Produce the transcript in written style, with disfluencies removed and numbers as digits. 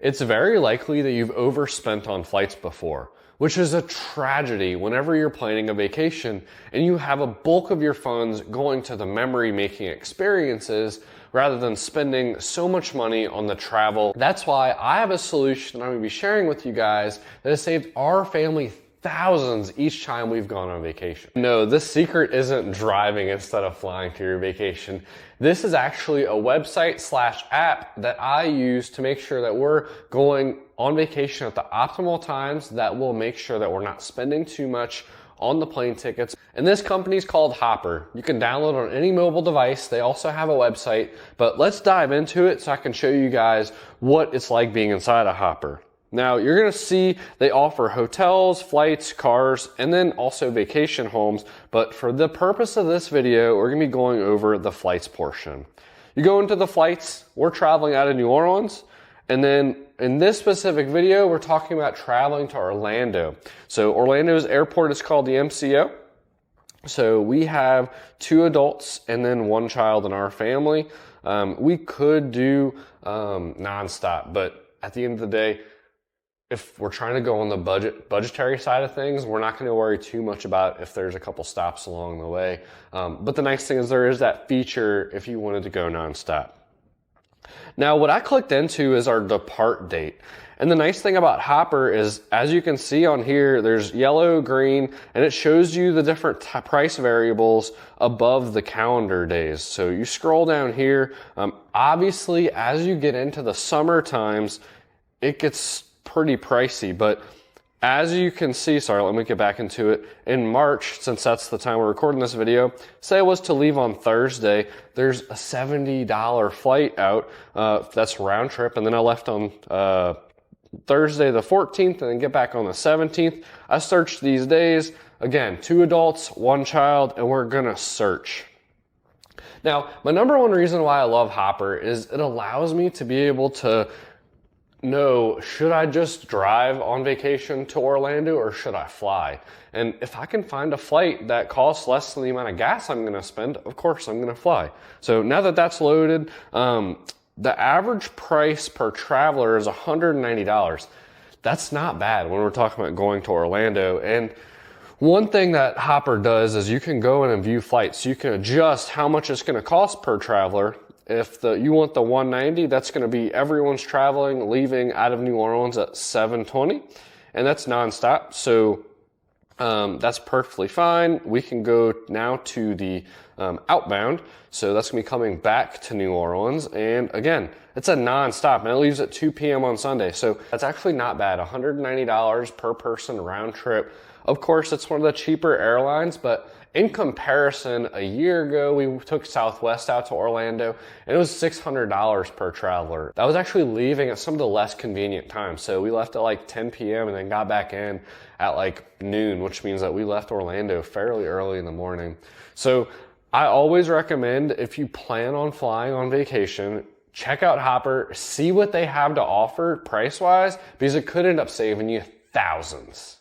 It's very likely that you've overspent on flights before, which is a tragedy whenever you're planning a vacation and you have a bulk of your funds going to the memory-making experiences rather than spending so much money on the travel. That's why I have a solution that I'm going to be sharing with you guys that has saved our family thousands each time we've gone on vacation. No, this secret isn't driving instead of flying to your vacation. This is actually a website/app that I use to make sure that we're going on vacation at the optimal times that will make sure that we're not spending too much on the plane tickets. And this company is called Hopper. You can download on any mobile device. They also have a website, but let's dive into it so I can show you guys what it's like being inside a Hopper. Now, you're going to see they offer hotels, flights, cars, and then also vacation homes. But for the purpose of this video, we're going to be going over the flights portion. You go into the flights, we're traveling out of New Orleans. And then in this specific video, we're talking about traveling to Orlando. So Orlando's airport is called the MCO. So we have 2 adults and then 1 child in our family. We could do nonstop, but at the end of the day, if we're trying to go on the budgetary side of things, we're not going to worry too much about if there's a couple stops along the way. But the nice thing is there is that feature if you wanted to go nonstop. Now, what I clicked into is our depart date. And the nice thing about Hopper is, as you can see on here, there's yellow, green, and it shows you the different price variables above the calendar days. So you scroll down here. Obviously, as you get into the summer times, it gets pretty pricey, but as you can see, sorry, let me get back into it. In March, since that's the time we're recording this video, say I was to leave on Thursday, there's a $70 flight out, that's round trip, and then I left on Thursday the 14th and then get back on the 17th. I searched these days, again, 2 adults, 1 child, and we're gonna search. Now, my number one reason why I love Hopper is it allows me to be able to know, should I just drive on vacation to Orlando or should I fly? And if I can find a flight that costs less than the amount of gas I'm going to spend, of course I'm going to fly. So now that that's loaded, the average price per traveler is $190. That's not bad when we're talking about going to Orlando. And one thing that Hopper does is you can go in and view flights. You can adjust how much it's going to cost per traveler. If you want the 190, that's going to be everyone's traveling, leaving out of New Orleans at 7:20, and that's nonstop. So that's perfectly fine. We can go now to the outbound. So that's going to be coming back to New Orleans. And again, it's a nonstop, and it leaves at 2 p.m. on Sunday. So that's actually not bad. $190 per person round trip. Of course, it's one of the cheaper airlines, but in comparison, a year ago, we took Southwest out to Orlando, and it was $600 per traveler. That was actually leaving at some of the less convenient times. So we left at like 10 p.m. and then got back in at like noon, which means that we left Orlando fairly early in the morning. So I always recommend, if you plan on flying on vacation, check out Hopper, see what they have to offer price-wise, because it could end up saving you thousands.